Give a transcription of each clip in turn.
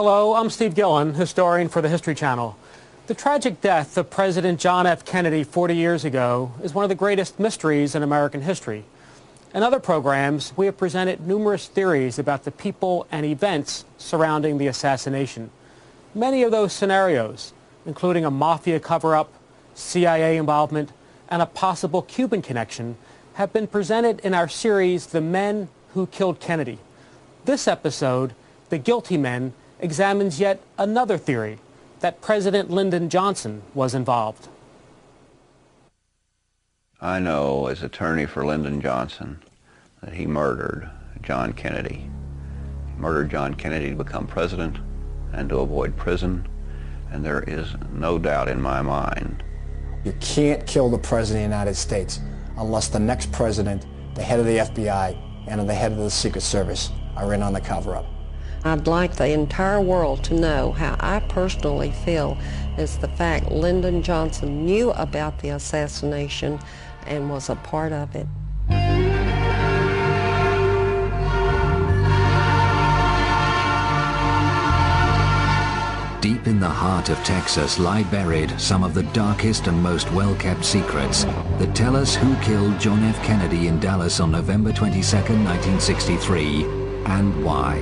Hello, I'm Steve Gillen, historian for the History Channel. The tragic death of President John F. Kennedy 40 years ago is one of the greatest mysteries in American history. In other programs, we have presented numerous theories about the people and events surrounding the assassination. Many of those scenarios, including a mafia cover-up, CIA involvement, and a possible Cuban connection, have been presented in our series, The Men Who Killed Kennedy. This episode, The Guilty Men, examines yet another theory, that President Lyndon Johnson was involved. I know, as attorney for Lyndon Johnson, that he murdered John Kennedy. He murdered John Kennedy to become president and to avoid prison, and there is no doubt in my mind. You can't kill the President of the United States unless the next president, the head of the FBI, and the head of the Secret Service are in on the cover-up. I'd like the entire world to know how I personally feel is the fact Lyndon Johnson knew about the assassination and was a part of it. Deep in the heart of Texas lie buried some of the darkest and most well-kept secrets that tell us who killed John F. Kennedy in Dallas on November 22, 1963, and why.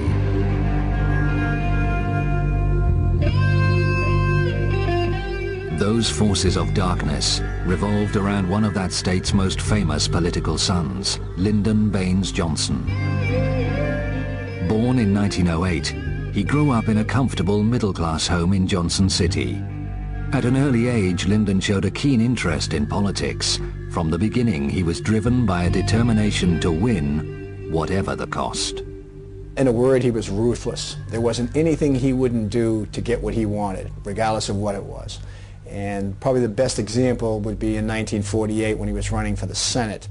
Those forces of darkness revolved around one of that state's most famous political sons, Lyndon Baines Johnson. Born in 1908, he grew up in a comfortable middle-class home in Johnson City. At an early age, Lyndon showed a keen interest in politics. From the beginning, he was driven by a determination to win, whatever the cost. In a word, he was ruthless. There wasn't anything he wouldn't do to get what he wanted, regardless of what it was. And probably the best example would be in 1948 when he was running for the Senate.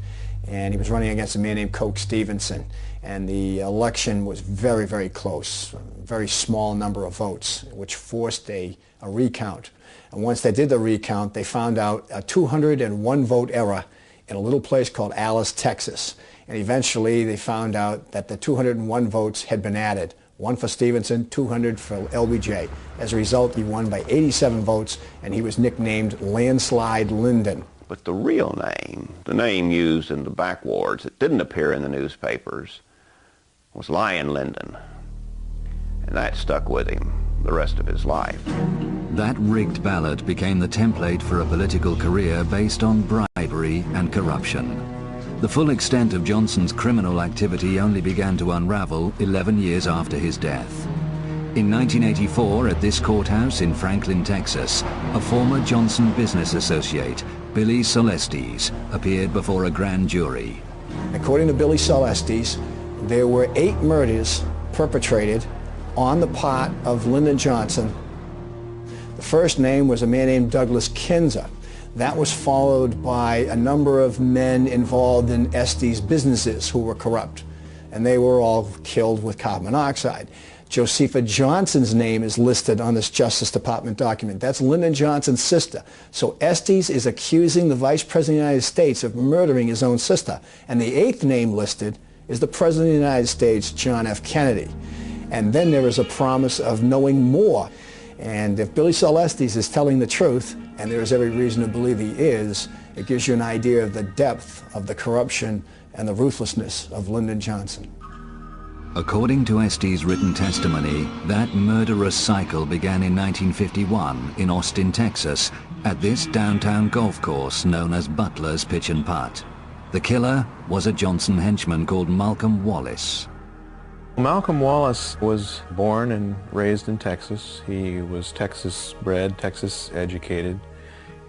And he was running against a man named Coke Stevenson. And the election was very, very close, a very small number of votes, which forced a recount. And once they did the recount, they found out a 201 vote error in a little place called Alice, Texas. And eventually they found out that the 201 votes had been added. One for Stevenson, 200 for LBJ. As a result, he won by 87 votes, and he was nicknamed Landslide Lyndon. But the real name, the name used in the backwards that didn't appear in the newspapers, was Lion Lyndon. And that stuck with him the rest of his life. That rigged ballot became the template for a political career based on bribery and corruption. The full extent of Johnson's criminal activity only began to unravel 11 years after his death. In 1984, at this courthouse in Franklin, Texas, a former Johnson business associate, Billy Celestes, appeared before a grand jury. According to Billy Celestes, there were 8 murders perpetrated on the part of Lyndon Johnson. The first name was a man named Douglas Kinzer. That was followed by a number of men involved in Estes businesses who were corrupt, and they were all killed with carbon monoxide. Josepha Johnson's name is listed on this Justice Department document. That's Lyndon Johnson's sister. So Estes is accusing the Vice President of the United States of murdering his own sister. And the 8th name listed is the President of the United States, John F. Kennedy. And then there is a promise of knowing more. And if Billy Celestes is telling the truth, and there is every reason to believe he is, it gives you an idea of the depth of the corruption and the ruthlessness of Lyndon Johnson. According to Estes' written testimony, that murderous cycle began in 1951 in Austin, Texas, at this downtown golf course known as Butler's Pitch and Putt. The killer was a Johnson henchman called Malcolm Wallace. Malcolm Wallace was born and raised in Texas. He was Texas bred, Texas educated,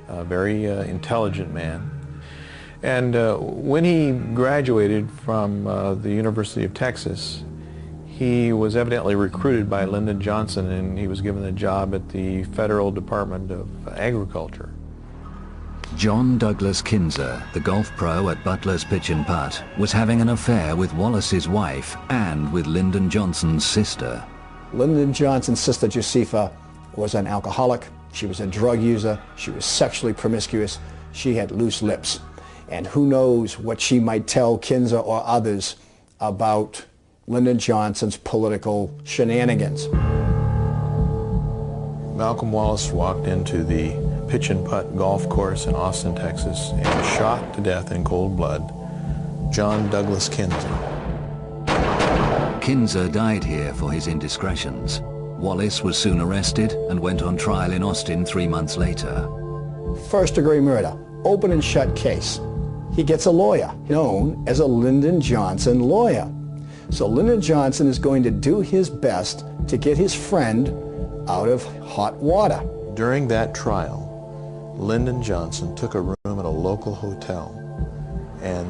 a very intelligent man. And when he graduated from the University of Texas, he was evidently recruited by Lyndon Johnson, and he was given a job at the Federal Department of Agriculture. John Douglas Kinzer, the golf pro at Butler's Pitch and Putt, was having an affair with Wallace's wife and with Lyndon Johnson's sister. Lyndon Johnson's sister, Josepha, was an alcoholic. She was a drug user. She was sexually promiscuous. She had loose lips. And who knows what she might tell Kinzer or others about Lyndon Johnson's political shenanigans. Malcolm Wallace walked into the pitch and putt golf course in Austin, Texas, and shot to death in cold blood John Douglas Kinzer. Kinzer died here for his indiscretions. Wallace was soon arrested and went on trial in Austin 3 months later. First-degree murder, open and shut case. He gets a lawyer, known as a Lyndon Johnson lawyer. So Lyndon Johnson is going to do his best to get his friend out of hot water. During that trial, Lyndon Johnson took a room at a local hotel, and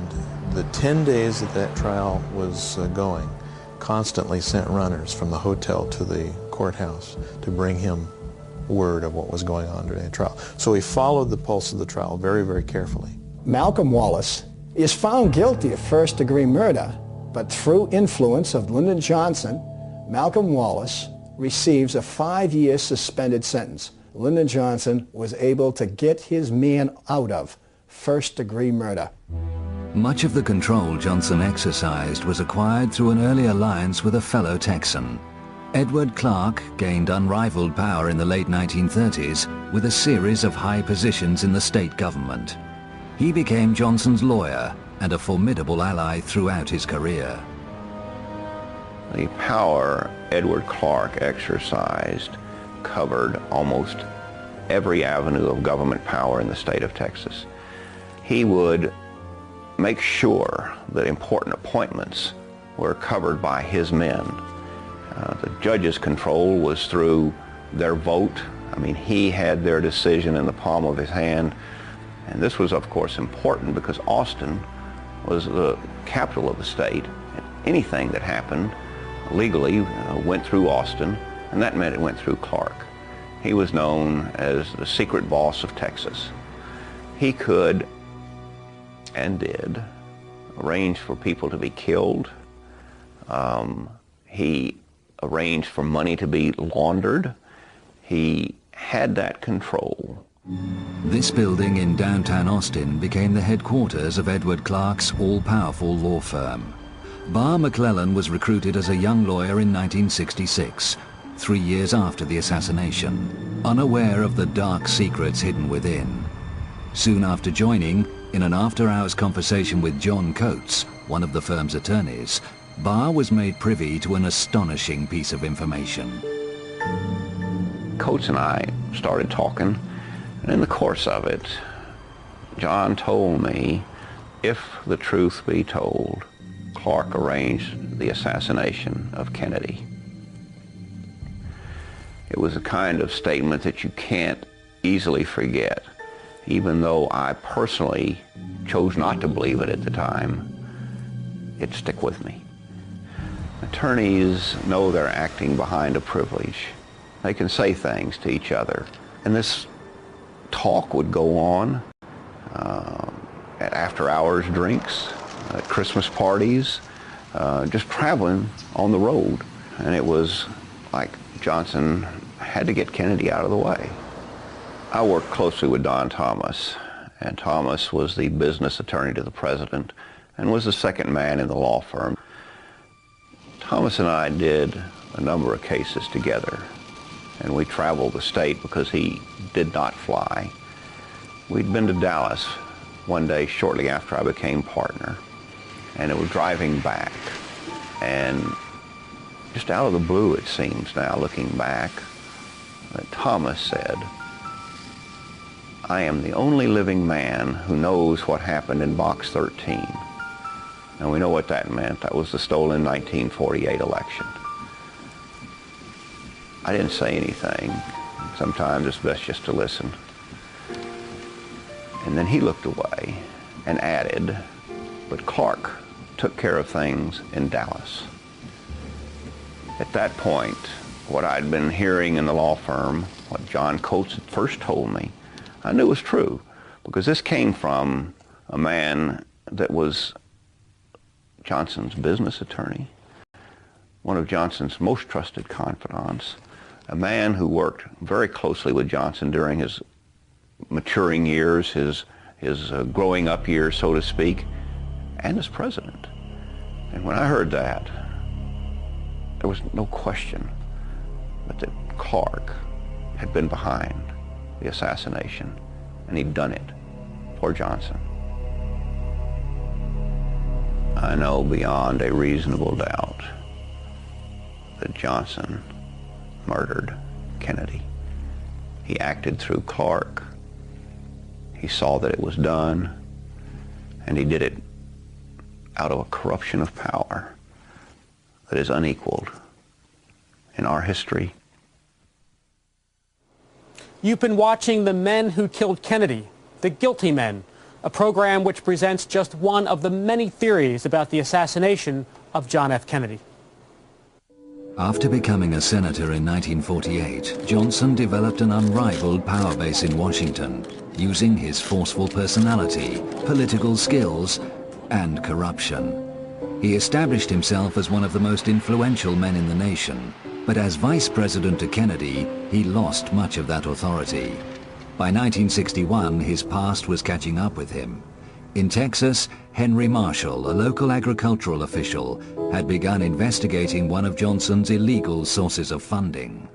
the 10 days that trial was going, constantly sent runners from the hotel to the courthouse to bring him word of what was going on during the trial. So he followed the pulse of the trial very, very carefully. Malcolm Wallace is found guilty of first-degree murder, but through influence of Lyndon Johnson, Malcolm Wallace receives a 5-year suspended sentence. Lyndon Johnson was able to get his man out of first-degree murder. Much of the control Johnson exercised was acquired through an early alliance with a fellow Texan. Edward Clark gained unrivaled power in the late 1930s with a series of high positions in the state government. He became Johnson's lawyer and a formidable ally throughout his career. The power Edward Clark exercised covered almost every avenue of government power in the state of Texas. He would make sure that important appointments were covered by his men. The judges' control was through their vote. I mean, he had their decision in the palm of his hand. And this was, of course, important because Austin was the capital of the state. Anything that happened legally went through Austin, and that meant it went through Clark. He was known as the secret boss of Texas. He could, and did, arrange for people to be killed. He arranged for money to be laundered. He had that control. This building in downtown Austin became the headquarters of Edward Clark's all-powerful law firm. Barr McClellan was recruited as a young lawyer in 1966, 3 years after the assassination, unaware of the dark secrets hidden within. Soon after joining, in an after-hours conversation with John Coates, one of the firm's attorneys, Barr was made privy to an astonishing piece of information. Coates and I started talking, and in the course of it, John told me, if the truth be told, Clark arranged the assassination of Kennedy. It was a kind of statement that you can't easily forget, even though I personally chose not to believe it at the time. It stuck with me. Attorneys know they're acting behind a privilege. They can say things to each other. And this talk would go on at after-hours drinks, at Christmas parties, just traveling on the road. And it was like Johnson had to get Kennedy out of the way. I worked closely with Don Thomas, and Thomas was the business attorney to the president and was the second man in the law firm. Thomas and I did a number of cases together, and we traveled the state because he did not fly. We'd been to Dallas one day shortly after I became partner, and it was driving back, and just out of the blue, it seems now, looking back, that Thomas said, "I am the only living man who knows what happened in Box 13. And we know what that meant. That was the stolen 1948 election. I didn't say anything. Sometimes it's best just to listen. And then he looked away and added, but Clark took care of things in Dallas. At that point, what I'd been hearing in the law firm, what John Coates had first told me, I knew was true, because this came from a man that was Johnson's business attorney, one of Johnson's most trusted confidants, a man who worked very closely with Johnson during his maturing years, his growing up years, so to speak, and as president. And when I heard that, there was no question but that Clark had been behind the assassination, and he'd done it for Johnson. I know beyond a reasonable doubt that Johnson murdered Kennedy. He acted through Clark. He saw that it was done, and he did it out of a corruption of power that is unequaled in our history. You've been watching The Men Who Killed Kennedy, The Guilty Men, a program which presents just one of the many theories about the assassination of John F. Kennedy. After becoming a senator in 1948, Johnson developed an unrivaled power base in Washington, using his forceful personality, political skills, and corruption. He established himself as one of the most influential men in the nation, but as vice president to Kennedy, he lost much of that authority. By 1961, his past was catching up with him. In Texas, Henry Marshall, a local agricultural official, had begun investigating one of Johnson's illegal sources of funding.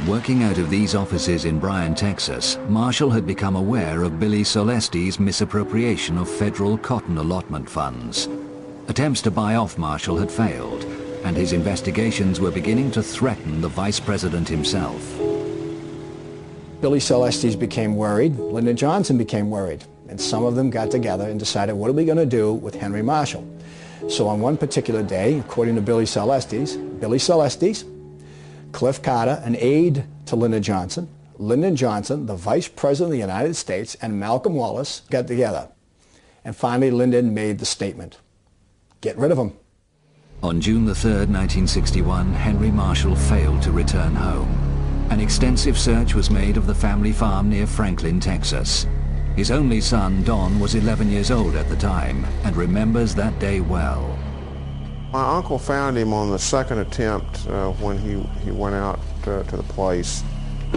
Working out of these offices in Bryan, Texas, Marshall had become aware of Billy Solesti's misappropriation of federal cotton allotment funds. Attempts to buy off Marshall had failed, and his investigations were beginning to threaten the vice president himself. Billy Solestes became worried, Lyndon Johnson became worried, and some of them got together and decided, what are we going to do with Henry Marshall? So on one particular day, according to Billy Solestes, Cliff Carter, an aide to Lyndon Johnson, the vice president of the United States, and Malcolm Wallace got together. And finally, Lyndon made the statement, get rid of him. On June the 3rd, 1961, Henry Marshall failed to return home. An extensive search was made of the family farm near Franklin, Texas. His only son, Don, was 11 years old at the time and remembers that day well. My uncle found him on the second attempt when he went out to the place.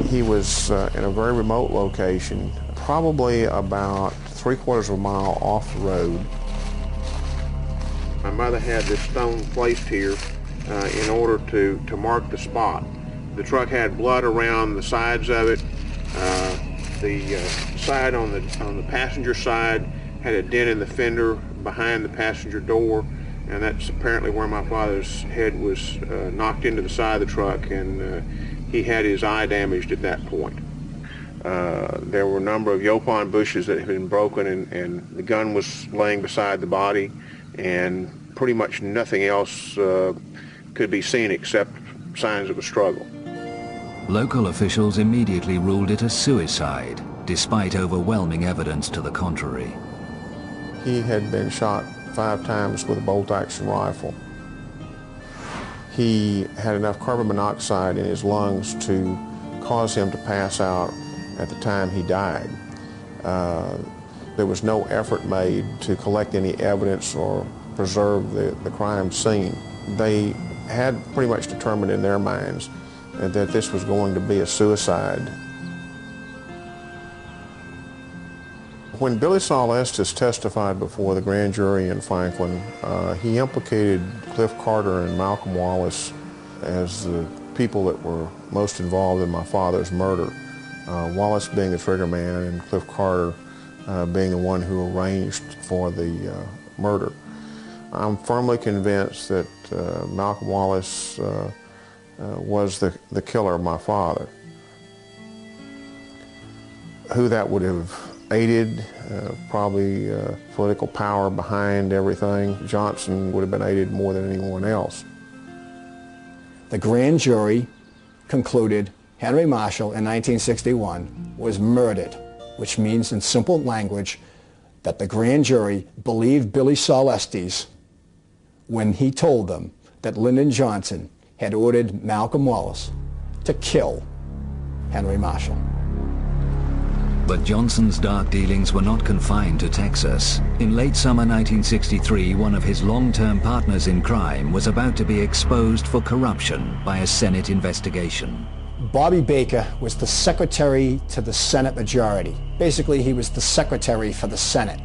He was in a very remote location, probably about 3/4 of a mile off the road. My mother had this stone placed here in order to mark the spot. The truck had blood around the sides of it. The side on the passenger side had a dent in the fender behind the passenger door, and that's apparently where my father's head was knocked into the side of the truck, and he had his eye damaged at that point. There were a number of yopon bushes that had been broken, and the gun was laying beside the body, and pretty much nothing else could be seen except signs of a struggle. Local officials immediately ruled it a suicide, despite overwhelming evidence to the contrary. He had been shot 5 times with a bolt-action rifle. He had enough carbon monoxide in his lungs to cause him to pass out at the time he died. There was no effort made to collect any evidence or preserve the crime scene. They had pretty much determined in their minds that this was going to be a suicide. When Billy Solestes testified before the grand jury in Franklin, he implicated Cliff Carter and Malcolm Wallace as the people that were most involved in my father's murder. Wallace being the trigger man and Cliff Carter being the one who arranged for the murder. I'm firmly convinced that Malcolm Wallace was the killer of my father. Who that would have aided, probably political power behind everything. Johnson would have been aided more than anyone else. The grand jury concluded Henry Marshall in 1961 was murdered, which means in simple language that the grand jury believed Billy Solestes when he told them that Lyndon Johnson had ordered Malcolm Wallace to kill Henry Marshall. But Johnson's dark dealings were not confined to Texas. In late summer 1963, one of his long-term partners in crime was about to be exposed for corruption by a Senate investigation. Bobby Baker was the secretary to the Senate majority. Basically, he was the secretary for the Senate,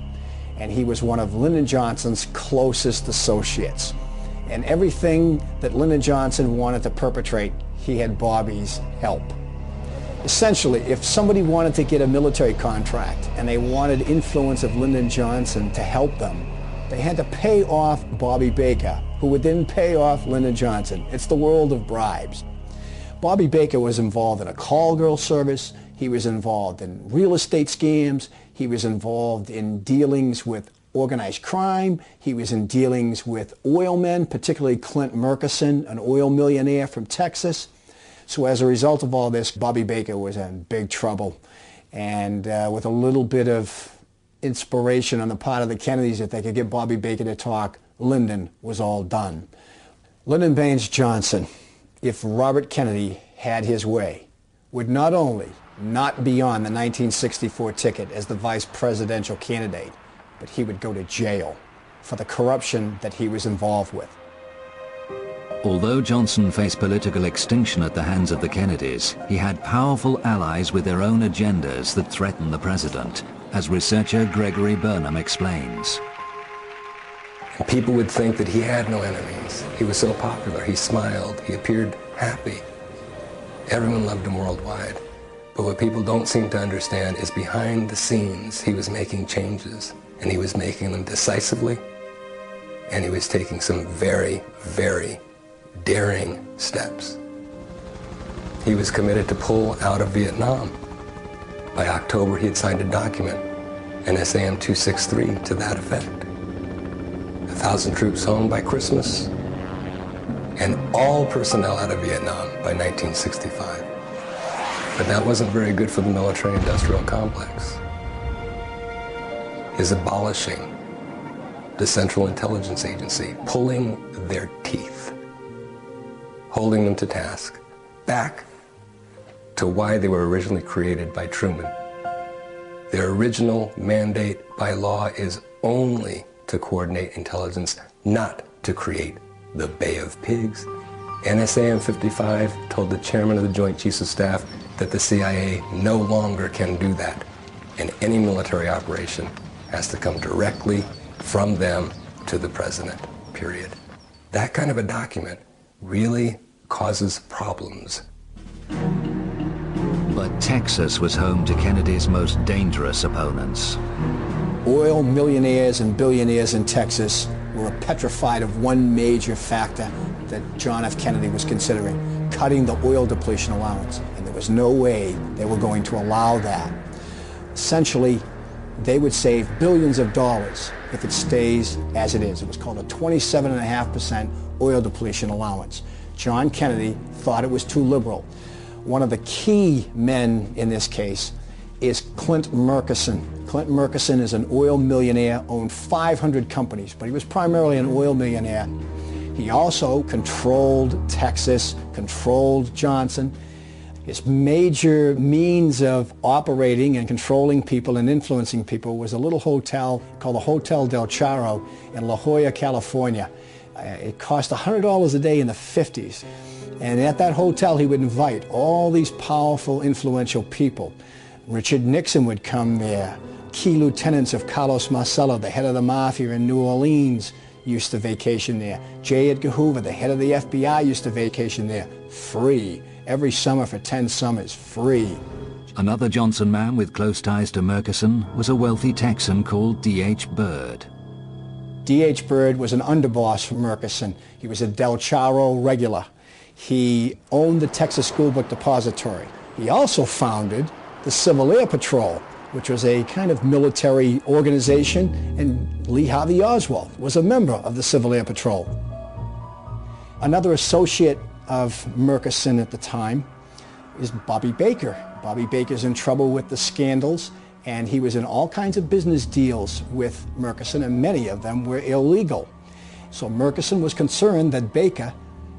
and he was one of Lyndon Johnson's closest associates. And everything that Lyndon Johnson wanted to perpetrate, he had Bobby's help. Essentially, if somebody wanted to get a military contract and they wanted influence of Lyndon Johnson to help them, they had to pay off Bobby Baker, who would then pay off Lyndon Johnson. It's the world of bribes. Bobby Baker was involved in a call girl service. He was involved in real estate scams. He was involved in dealings with organized crime. He was in dealings with oil men, particularly Clint Murchison, an oil millionaire from Texas. So as a result of all this, Bobby Baker was in big trouble. And with a little bit of inspiration on the part of the Kennedys that they could get Bobby Baker to talk, Lyndon was all done. Lyndon Baines Johnson, if Robert Kennedy had his way, would not only not be on the 1964 ticket as the vice presidential candidate, but he would go to jail for the corruption that he was involved with. Although Johnson faced political extinction at the hands of the Kennedys, he had powerful allies with their own agendas that threatened the president, as researcher Gregory Burnham explains. People would think that he had no enemies. He was so popular, he smiled, he appeared happy. Everyone loved him worldwide. But what people don't seem to understand is behind the scenes, he was making changes, and he was making them decisively, and he was taking some very, very daring steps. He was committed to pull out of Vietnam. By October, he had signed a document, NSAM 263, to that effect. 1,000 troops home by Christmas, and all personnel out of Vietnam by 1965. But that wasn't very good for the military-industrial complex. His abolishing the Central Intelligence Agency, pulling their teeth, holding them to task, back to why they were originally created by Truman. Their original mandate by law is only to coordinate intelligence, not to create the Bay of Pigs. NSAM 55 told the chairman of the Joint Chiefs of Staff that the CIA no longer can do that, and any military operation has to come directly from them to the president, period. That kind of a document really causes problems. But Texas was home to Kennedy's most dangerous opponents. Oil millionaires and billionaires in Texas were petrified of one major factor that John F. Kennedy was considering, cutting the oil depletion allowance. And there was no way they were going to allow that. Essentially, they would save billions of dollars if it stays as it is. It was called a 27.5% oil depletion allowance. John Kennedy thought it was too liberal. One of the key men in this case is Clint Murchison. Clint Murchison is an oil millionaire, owned 500 companies, but he was primarily an oil millionaire. He also controlled Texas, controlled Johnson. His major means of operating and controlling people and influencing people was a little hotel called the Hotel Del Charro in La Jolla, California. It cost $100 a day in the 50s. And at that hotel, he would invite all these powerful, influential people. Richard Nixon would come there. Key lieutenants of Carlos Marcello, the head of the mafia in New Orleans, used to vacation there. J. Edgar Hoover, the head of the FBI, used to vacation there. Free. Every summer for 10 summers. Free. Another Johnson man with close ties to Murchison was a wealthy Texan called D.H. Byrd. D.H. Byrd was an underboss for Murchison. He was a Del Charro regular. He owned the Texas School Book Depository. He also founded the Civil Air Patrol, which was a kind of military organization, and Lee Harvey Oswald was a member of the Civil Air Patrol. Another associate of Murchison at the time is Bobby Baker. Bobby Baker's in trouble with the scandals, and he was in all kinds of business deals with Murchison, and many of them were illegal. So Murchison was concerned that Baker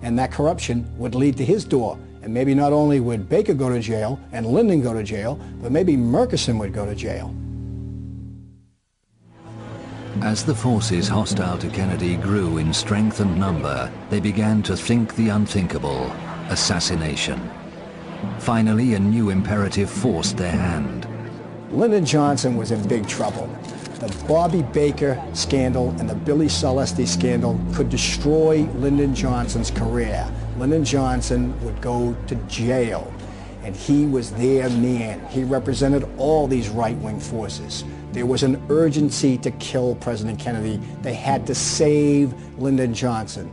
and that corruption would lead to his door. And maybe not only would Baker go to jail and Lyndon go to jail, but maybe Murchison would go to jail. As the forces hostile to Kennedy grew in strength and number, they began to think the unthinkable: assassination. Finally, a new imperative forced their hand. Lyndon Johnson was in big trouble. The Bobby Baker scandal and the Billy Celeste scandal could destroy Lyndon Johnson's career. Lyndon Johnson would go to jail, and he was their man. He represented all these right-wing forces. There was an urgency to kill President Kennedy. They had to save Lyndon Johnson.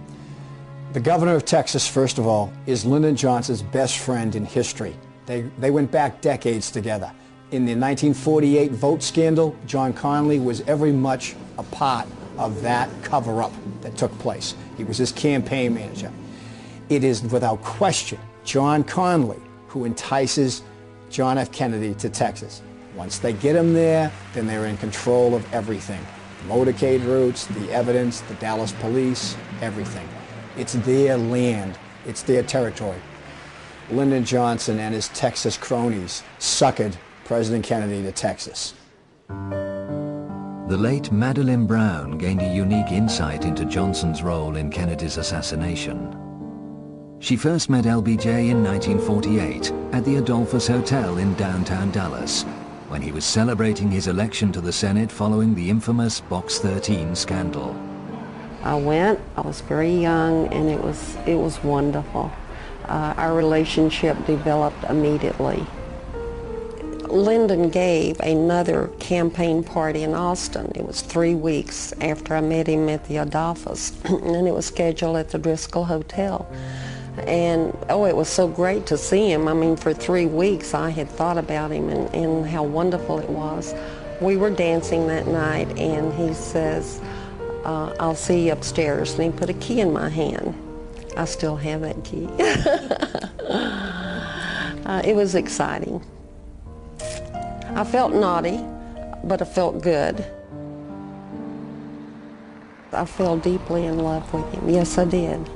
The governor of Texas, first of all, is Lyndon Johnson's best friend in history. They went back decades together. In the 1948 vote scandal, John Connally was every much a part of that cover-up that took place. He was his campaign manager. It is without question John Connally who entices John F. Kennedy to Texas. Once they get him there, then they're in control of everything. Motorcade routes, the evidence, the Dallas police, everything. It's their land. It's their territory. Lyndon Johnson and his Texas cronies suckered President Kennedy to Texas. The late Madeleine Brown gained a unique insight into Johnson's role in Kennedy's assassination. She first met LBJ in 1948 at the Adolphus Hotel in downtown Dallas, when he was celebrating his election to the Senate following the infamous Box 13 scandal. I went, I was very young, and it was wonderful. Our relationship developed immediately. Lyndon gave another campaign party in Austin. It was 3 weeks after I met him at the Adolphus, and it was scheduled at the Driscoll Hotel. And, oh, it was so great to see him. I mean, for 3 weeks I had thought about him and how wonderful it was. We were dancing that night, and he says, I'll see you upstairs. And he put a key in my hand. I still have that key. It was exciting. I felt naughty, but I felt good. I fell deeply in love with him. Yes, I did.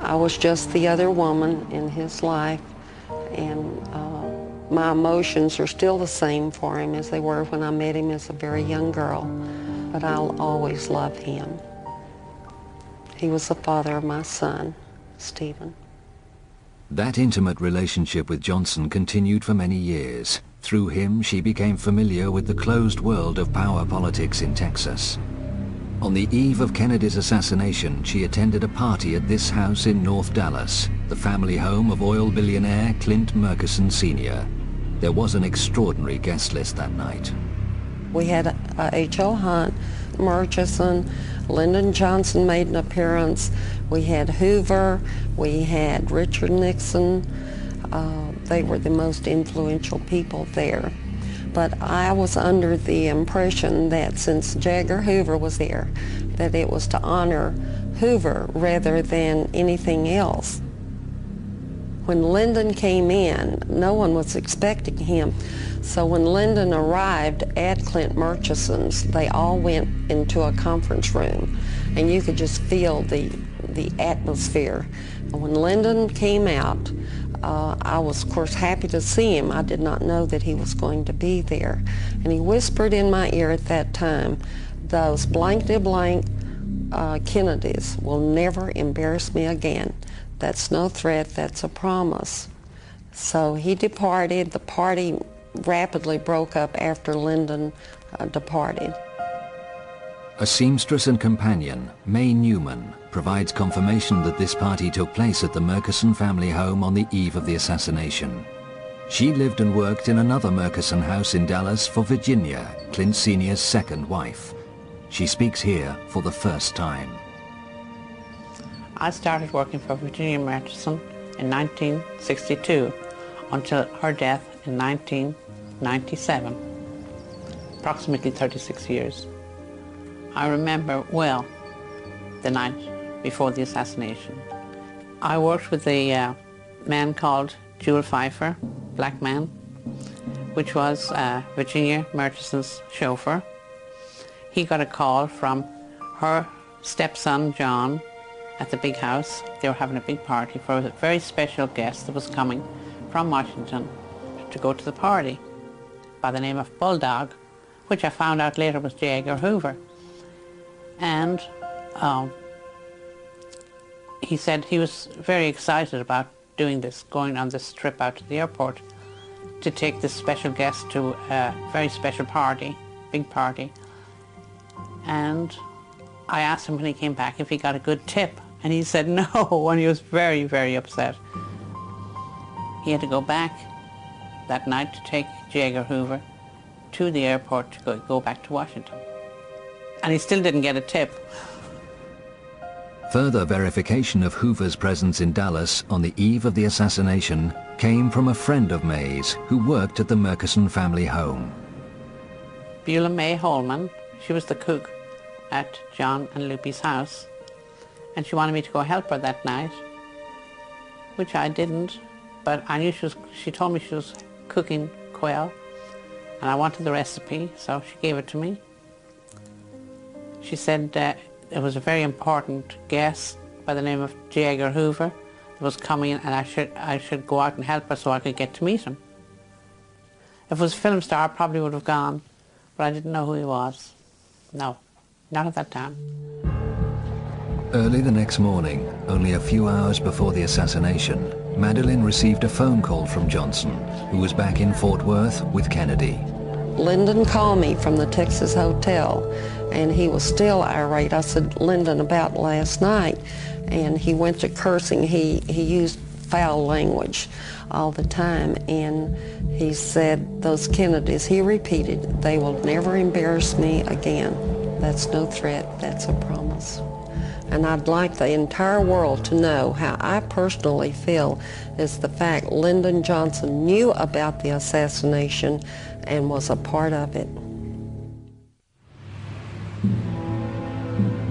I was just the other woman in his life, and my emotions are still the same for him as they were when I met him as a very young girl, but I'll always love him. He was the father of my son, Stephen. That intimate relationship with Johnson continued for many years. Through him, she became familiar with the closed world of power politics in Texas. On the eve of Kennedy's assassination, she attended a party at this house in North Dallas, the family home of oil billionaire Clint Murchison Sr. There was an extraordinary guest list that night. We had H.O. Hunt, Murchison, Lyndon Johnson made an appearance. We had Hoover, we had Richard Nixon. They were the most influential people there. But I was under the impression that since J. Edgar Hoover was there, that it was to honor Hoover rather than anything else. When Lyndon came in, no one was expecting him. So when Lyndon arrived at Clint Murchison's, they all went into a conference room, and you could just feel the atmosphere. When Lyndon came out, I was, of course, happy to see him. I did not know that he was going to be there. And he whispered in my ear at that time, "Those blank-de-blank Kennedys will never embarrass me again. That's no threat, that's a promise." So he departed. The party rapidly broke up after Lyndon departed. A seamstress and companion, May Newman, provides confirmation that this party took place at the Murchison family home on the eve of the assassination. She lived and worked in another Murchison house in Dallas for Virginia, Clint Sr.'s second wife. She speaks here for the first time. I started working for Virginia Murchison in 1962 until her death in 1997, approximately 36 years. I remember well the night before the assassination. I worked with a man called Jewel Pfeiffer, black man, which was Virginia Murchison's chauffeur. He got a call from her stepson, John, at the big house. They were having a big party for a very special guest that was coming from Washington to go to the party by the name of Bulldog, which I found out later was J. Edgar Hoover. And he said he was very excited about doing this, going on this trip out to the airport to take this special guest to a very special party. big party. And I asked him when he came back if he got a good tip, and he said no, and he was very, very upset. He had to go back that night to take J. Edgar Hoover to the airport to go back to Washington. And he still didn't get a tip. Further verification of Hoover's presence in Dallas on the eve of the assassination came from a friend of May's who worked at the Murchison family home. Beulah May Holman, she was the cook at John and Lupe's house, and she wanted me to go help her that night, which I didn't, but I knew she told me she was cooking quail, and I wanted the recipe, so she gave it to me. She said it was a very important guest by the name of J. Edgar Hoover that was coming, and I should go out and help her so I could get to meet him. If it was a film star, I probably would have gone, but I didn't know who he was. No, not at that time. Early the next morning, only a few hours before the assassination, Madeleine received a phone call from Johnson, who was back in Fort Worth with Kennedy. Lyndon called me from the Texas hotel, and he was still irate. I said, Lyndon, about last night, and he went to cursing. He used foul language all the time, and he said, those Kennedys, he repeated, they will never embarrass me again. That's no threat, that's a promise. And I'd like the entire world to know how I personally feel is the fact Lyndon Johnson knew about the assassination and was a part of it.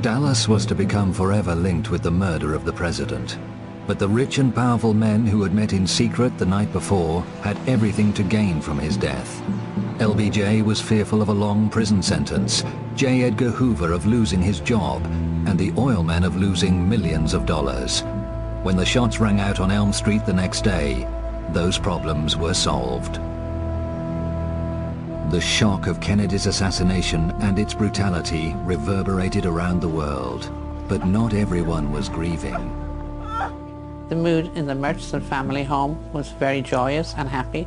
Dallas was to become forever linked with the murder of the president. But the rich and powerful men who had met in secret the night before had everything to gain from his death. LBJ was fearful of a long prison sentence, J. Edgar Hoover of losing his job, and the oil men of losing millions of dollars. When the shots rang out on Elm Street the next day, those problems were solved. The shock of Kennedy's assassination and its brutality reverberated around the world, but not everyone was grieving. The mood in the Murchison family home was very joyous and happy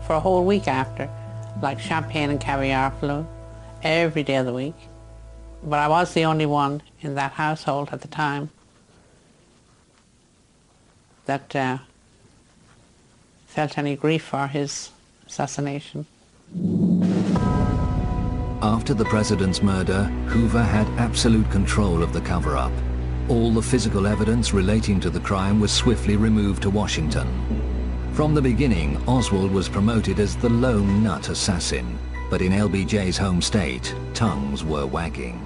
for a whole week after, like champagne and caviar flew every day of the week. But I was the only one in that household at the time that felt any grief for his assassination. After the president's murder, Hoover had absolute control of the cover-up. All the physical evidence relating to the crime was swiftly removed to Washington. From the beginning, Oswald was promoted as the lone nut assassin, but in LBJ's home state, tongues were wagging.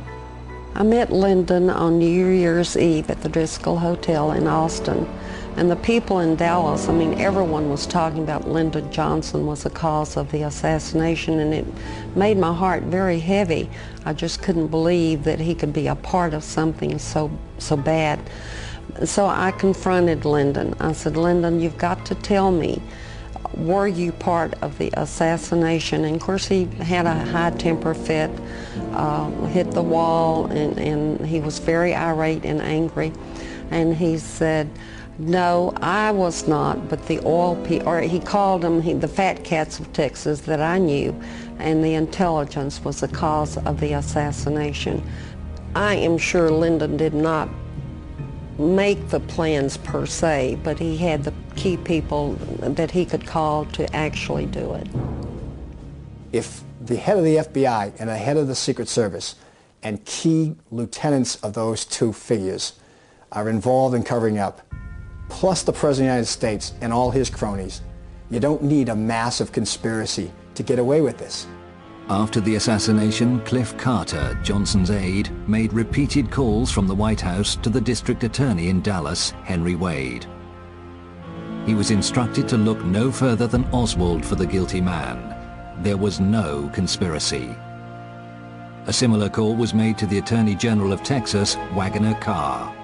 I met Lyndon on New Year's Eve at the Driscoll Hotel in Austin, and the people in Dallas, I mean, everyone was talking about Lyndon Johnson was the cause of the assassination, and it made my heart very heavy. I just couldn't believe that he could be a part of something so bad. So I confronted Lyndon. I said, Lyndon, you've got to tell me, were you part of the assassination? And of course he had a high temper fit, hit the wall, and he was very irate and angry. And he said, no, I was not, but the oil people, or he called them the fat cats of Texas that I knew, and the intelligence was the cause of the assassination. I am sure Lyndon did not make the plans per se, but he had the key people that he could call to actually do it. If the head of the FBI and the head of the Secret Service and key lieutenants of those two figures are involved in covering up, plus the President of the United States and all his cronies, you don't need a massive conspiracy to get away with this. After the assassination, Cliff Carter, Johnson's aide, made repeated calls from the White House to the district attorney in Dallas, Henry Wade. He was instructed to look no further than Oswald for the guilty man. There was no conspiracy. A similar call was made to the Attorney General of Texas, Waggoner Carr.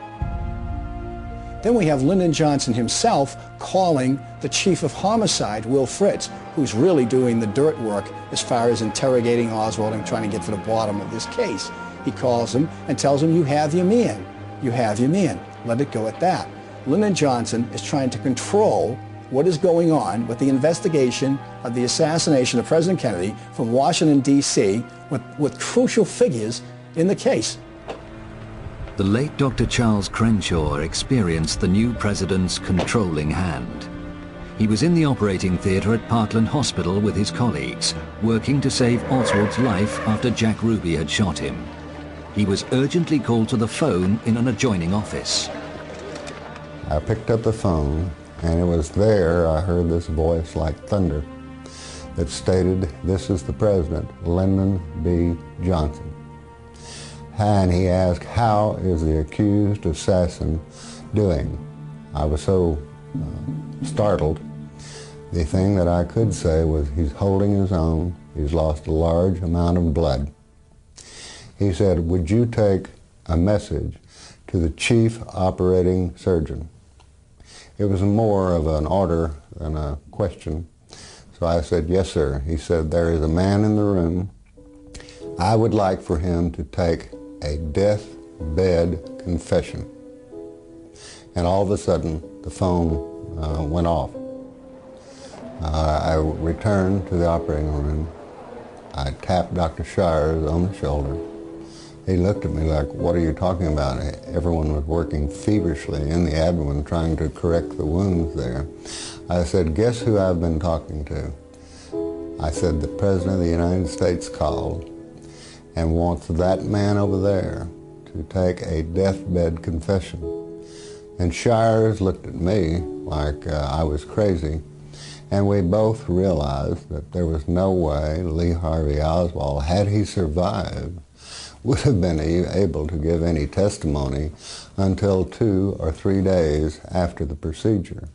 Then we have Lyndon Johnson himself calling the chief of homicide, Will Fritz, who's really doing the dirt work as far as interrogating Oswald and trying to get to the bottom of this case. He calls him and tells him, you have your man. You have your man. Let it go at that. Lyndon Johnson is trying to control what is going on with the investigation of the assassination of President Kennedy from Washington, D.C., with crucial figures in the case. The late Dr. Charles Crenshaw experienced the new president's controlling hand. He was in the operating theatre at Parkland Hospital with his colleagues, working to save Oswald's life after Jack Ruby had shot him. He was urgently called to the phone in an adjoining office. I picked up the phone, and it was there I heard this voice like thunder that stated, "This is the president, Lyndon B. Johnson." And he asked, "How is the accused assassin doing?" I was so startled. The thing that I could say was, "He's holding his own. He's lost a large amount of blood." He said, "Would you take a message to the chief operating surgeon?" It was more of an order than a question. So I said, "Yes, sir." He said, "There is a man in the room. I would like for him to take a deathbed confession." And all of a sudden, the phone went off. I returned to the operating room. I tapped Dr. Shires on the shoulder. He looked at me like, "What are you talking about?" Everyone was working feverishly in the abdomen trying to correct the wounds there. I said, "Guess who I've been talking to?" I said, "The President of the United States called and wants that man over there to take a deathbed confession." And Shires looked at me like I was crazy, and we both realized that there was no way Lee Harvey Oswald, had he survived, would have been able to give any testimony until 2 or 3 days after the procedure.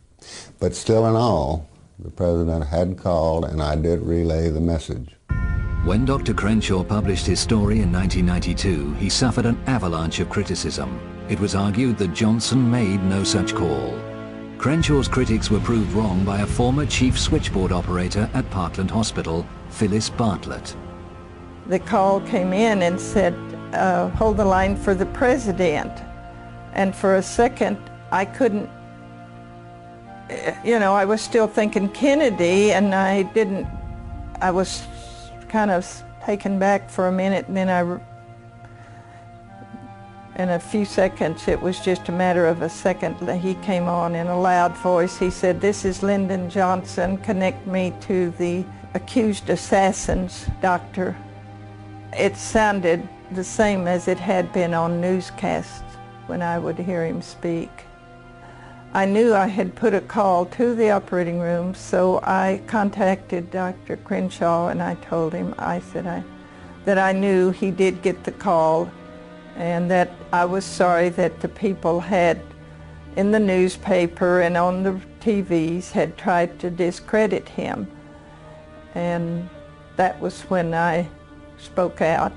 But still in all, the president had called, and I did relay the message. When Dr. Crenshaw published his story in 1992, he suffered an avalanche of criticism. It was argued that Johnson made no such call. Crenshaw's critics were proved wrong by a former chief switchboard operator at Parkland Hospital, Phyllis Bartlett. The call came in and said, "Hold the line for the president." And for a second, I couldn't, I was still thinking Kennedy, and I was kind of taken back for a minute, and then in a few seconds, it was just a matter of a second, he came on in a loud voice. He said, "This is Lyndon Johnson. Connect me to the accused assassin's doctor." It sounded the same as it had been on newscasts when I would hear him speak. I knew I had put a call to the operating room, so I contacted Dr. Crenshaw, and I told him, that I knew he did get the call, and that I was sorry that the people had, in the newspaper and on the TVs, had tried to discredit him. And that was when I spoke out.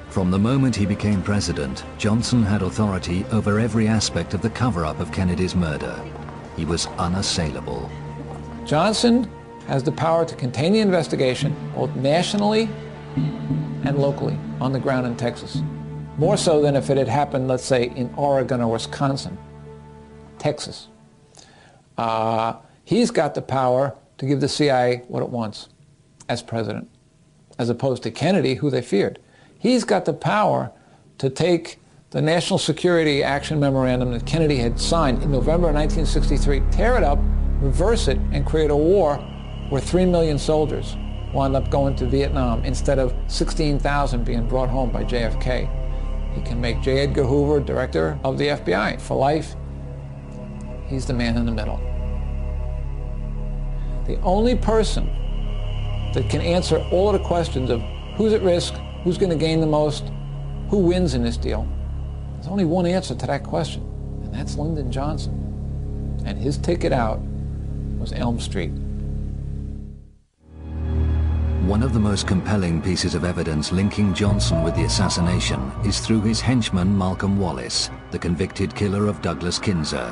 From the moment he became president, Johnson had authority over every aspect of the cover-up of Kennedy's murder. He was unassailable. Johnson has the power to contain the investigation, both nationally and locally, on the ground in Texas. More so than if it had happened, let's say, in Oregon or Wisconsin. Texas. He's got the power to give the CIA what it wants as president, as opposed to Kennedy, who they feared. He's got the power to take the National Security Action Memorandum that Kennedy had signed in November 1963, tear it up, reverse it, and create a war where 3 million soldiers wound up going to Vietnam instead of 16,000 being brought home by JFK. He can make J. Edgar Hoover director of the FBI for life. He's the man in the middle. The only person that can answer all of the questions of who's at risk, who's going to gain the most, who wins in this deal, there's only one answer to that question, and that's Lyndon Johnson. And his ticket out was Elm Street. One of the most compelling pieces of evidence linking Johnson with the assassination is through his henchman Malcolm Wallace, the convicted killer of Douglas Kinzer.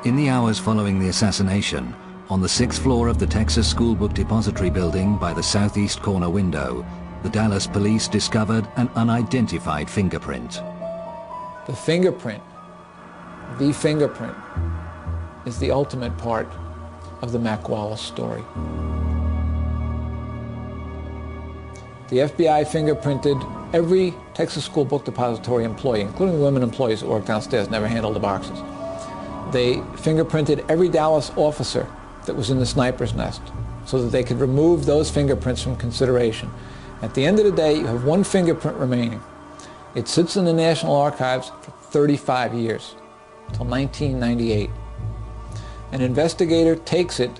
In the hours following the assassination, on the 6th floor of the Texas School Book Depository building by the southeast corner window, the Dallas police discovered an unidentified fingerprint. The fingerprint is the ultimate part of the Mac Wallace story. The FBI fingerprinted every Texas School Book Depository employee, including the women employees that worked downstairs, never handled the boxes. They fingerprinted every Dallas officer that was in the sniper's nest so that they could remove those fingerprints from consideration. At the end of the day, you have one fingerprint remaining. It sits in the National Archives for 35 years, until 1998. An investigator takes it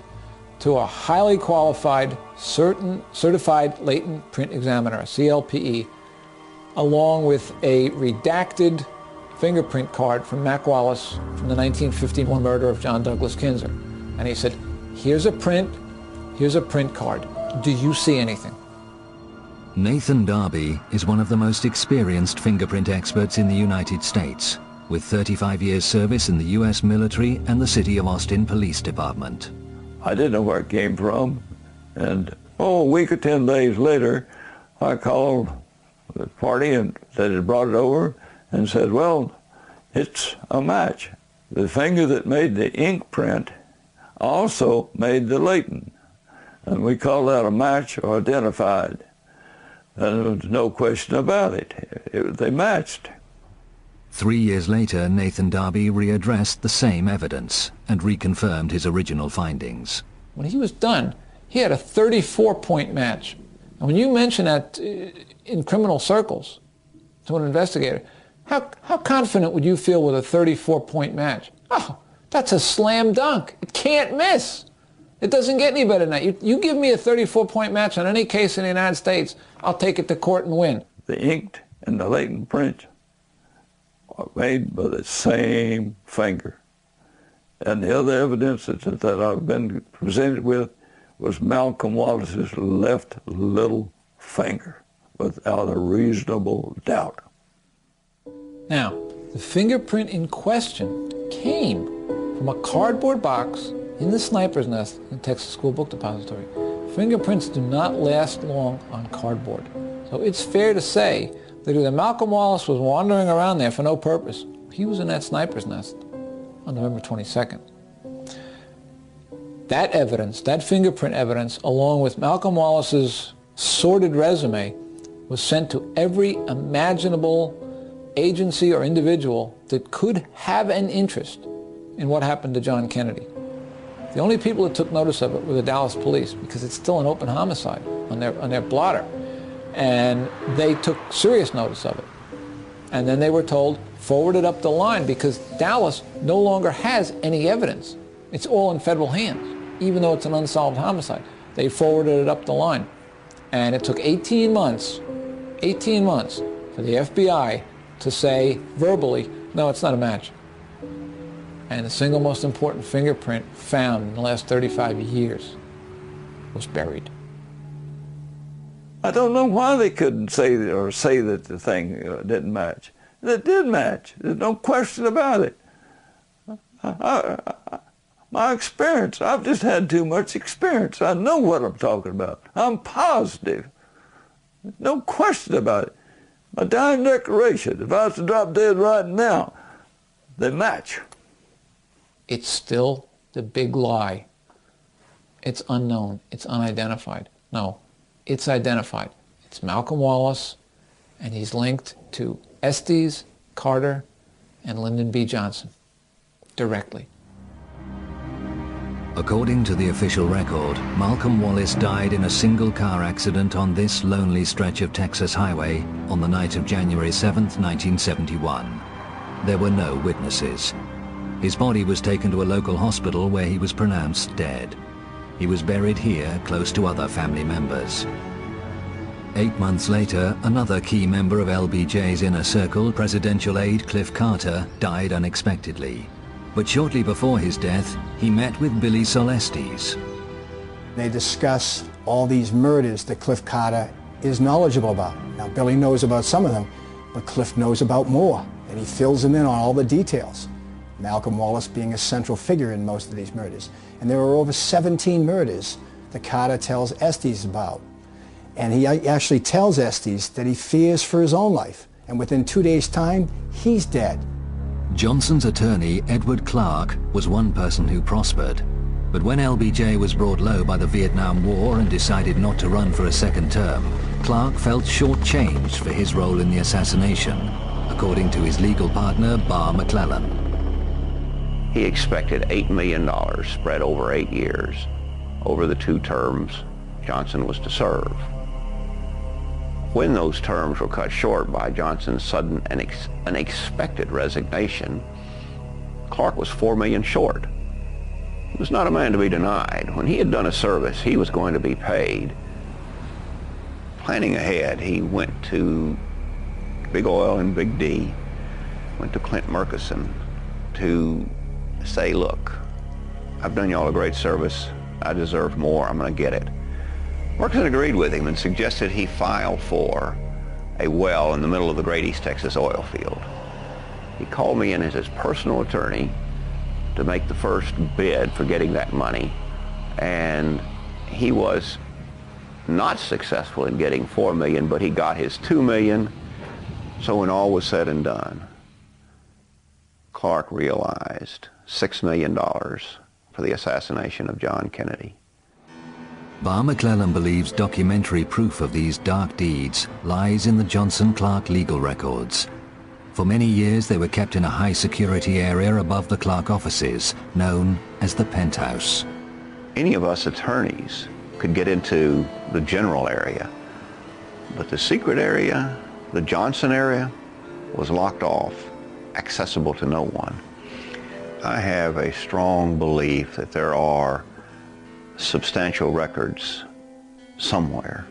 to a highly qualified, certified latent print examiner, a CLPE, along with a redacted fingerprint card from Mac Wallace from the 1951 murder of John Douglas Kinzer. And he said, here's a print card. Do you see anything? Nathan Darby is one of the most experienced fingerprint experts in the United States, with 35 years service in the U.S. military and the City of Austin Police Department. I didn't know where it came from, and a week or 10 days later, I called the party and that had brought it over and said, well, it's a match. The finger that made the ink print also made the latent, and we call that a match or identified. And there was no question about it. They matched. 3 years later, Nathan Darby readdressed the same evidence and reconfirmed his original findings. When he was done, he had a 34-point match. And when you mention that in criminal circles to an investigator, how confident would you feel with a 34-point match? Oh, that's a slam dunk. It can't miss. It doesn't get any better than that. You give me a 34-point match on any case in the United States, I'll take it to court and win. The inked and the latent print are made by the same finger. And the other evidence that I've been presented with was Malcolm Wallace's left little finger, without a reasonable doubt. Now, the fingerprint in question came from a cardboard box in the sniper's nest in Texas School Book Depository. Fingerprints do not last long on cardboard. So it's fair to say that either Malcolm Wallace was wandering around there for no purpose. He was in that sniper's nest on November 22nd. That evidence, that fingerprint evidence, along with Malcolm Wallace's sordid resume, was sent to every imaginable agency or individual that could have an interest in what happened to John Kennedy. The only people that took notice of it were the Dallas police, because it's still an open homicide on their blotter. And they took serious notice of it. And then they were told, forward it up the line, because Dallas no longer has any evidence. It's all in federal hands, even though it's an unsolved homicide. They forwarded it up the line. And it took 18 months for the FBI to say verbally, no, it's not a match. And the single most important fingerprint found in the last 35 years was buried. I don't know why they couldn't say that the thing didn't match. It did match. There's no question about it. My experience, I've just had too much experience. I know what I'm talking about. I'm positive. There's no question about it. My dying declaration, if I was to drop dead right now, they match. It's still the big lie. It's unknown. It's unidentified. No, it's identified. It's Malcolm Wallace, and he's linked to Estes, Carter, and Lyndon B. Johnson directly. According to the official record, Malcolm Wallace died in a single car accident on this lonely stretch of Texas highway on the night of January 7th, 1971. There were no witnesses. His body was taken to a local hospital where he was pronounced dead. He was buried here close to other family members. 8 months later, another key member of LBJ's inner circle, presidential aide Cliff Carter, died unexpectedly. But shortly before his death, he met with Billy Solestes. They discuss all these murders that Cliff Carter is knowledgeable about. Now, Billy knows about some of them, but Cliff knows about more, and he fills him in on all the details. Malcolm Wallace being a central figure in most of these murders. And there are over 17 murders that Carter tells Estes about. And he actually tells Estes that he fears for his own life. And within 2 days' time, he's dead. Johnson's attorney, Edward Clark, was one person who prospered. But when LBJ was brought low by the Vietnam War and decided not to run for a second term, Clark felt shortchanged for his role in the assassination, according to his legal partner, Barr McClellan. He expected $8 million spread over 8 years, over the 2 terms Johnson was to serve. When those terms were cut short by Johnson's sudden and unexpected resignation, Clark was $4 million short. He was not a man to be denied. When he had done a service, he was going to be paid. Planning ahead, he went to Big Oil and Big D, went to Clint Murchison to say, look, I've done y'all a great service. I deserve more. I'm going to get it. Murchison agreed with him and suggested he file for a well in the middle of the great East Texas oil field. He called me in as his personal attorney to make the first bid for getting that money, and he was not successful in getting $4 million, but he got his $2 million. So when all was said and done, Clark realized $6 million for the assassination of John Kennedy. Barr McClellan believes documentary proof of these dark deeds lies in the Johnson-Clark legal records. For many years they were kept in a high-security area above the Clark offices, known as the penthouse. Any of us attorneys could get into the general area, but the secret area, the Johnson area, was locked off, accessible to no one. I have a strong belief that there are substantial records somewhere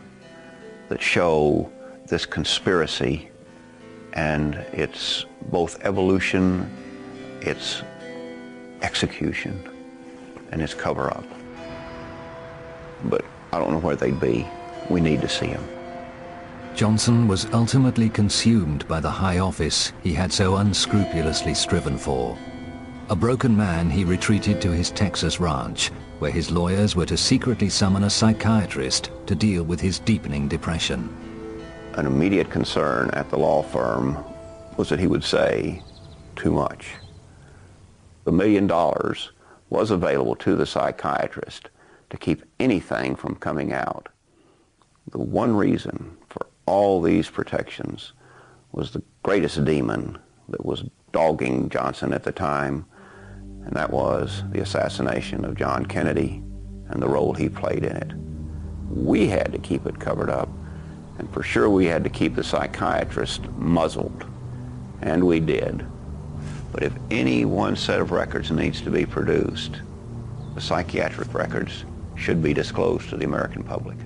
that show this conspiracy and its both evolution, its execution, and its cover-up. But I don't know where they'd be. We need to see them. Johnson was ultimately consumed by the high office he had so unscrupulously striven for. A broken man, he retreated to his Texas ranch, where his lawyers were to secretly summon a psychiatrist to deal with his deepening depression. An immediate concern at the law firm was that he would say too much. The $1 million was available to the psychiatrist to keep anything from coming out. The one reason for all these protections was the greatest demon that was dogging Johnson at the time, and that was the assassination of John Kennedy and the role he played in it. We had to keep it covered up, and for sure we had to keep the psychiatrist muzzled, and we did. But if any one set of records needs to be produced, the psychiatric records should be disclosed to the American public,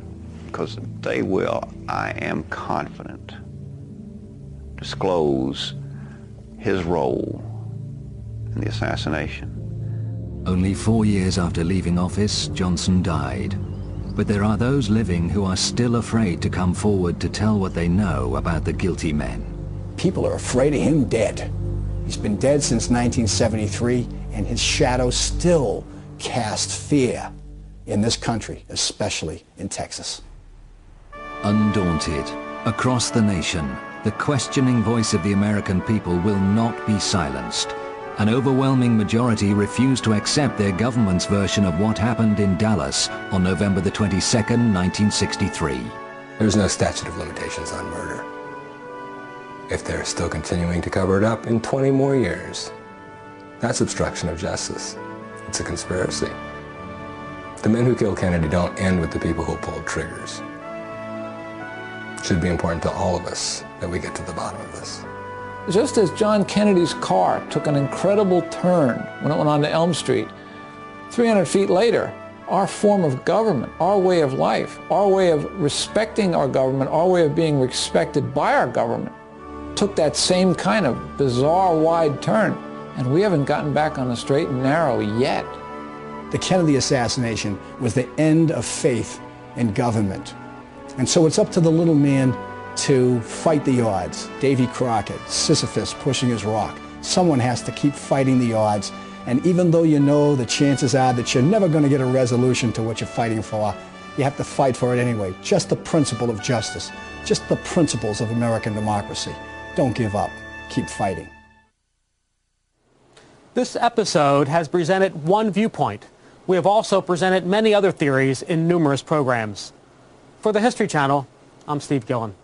because they will, I am confident, disclose his role in the assassination. Only 4 years after leaving office, Johnson died. But there are those living who are still afraid to come forward to tell what they know about the guilty men. People are afraid of him dead. He's been dead since 1973, and his shadow still casts fear in this country, especially in Texas. Undaunted, across the nation, the questioning voice of the American people will not be silenced. An overwhelming majority refused to accept their government's version of what happened in Dallas on November the 22nd, 1963. There's no statute of limitations on murder. If they're still continuing to cover it up in 20 more years, that's obstruction of justice. It's a conspiracy. The men who killed Kennedy don't end with the people who pulled triggers. It should be important to all of us that we get to the bottom of this. Just as John Kennedy's car took an incredible turn when it went onto Elm Street, 300 feet later, our form of government, our way of life, our way of respecting our government, our way of being respected by our government, took that same kind of bizarre wide turn, and we haven't gotten back on the straight and narrow yet. The Kennedy assassination was the end of faith in government. And so it's up to the little man to fight the odds. Davy Crockett, Sisyphus pushing his rock. Someone has to keep fighting the odds. And even though you know the chances are that you're never going to get a resolution to what you're fighting for, you have to fight for it anyway. Just the principle of justice. Just the principles of American democracy. Don't give up. Keep fighting. This episode has presented one viewpoint. We have also presented many other theories in numerous programs. For the History Channel, I'm Steve Gillen.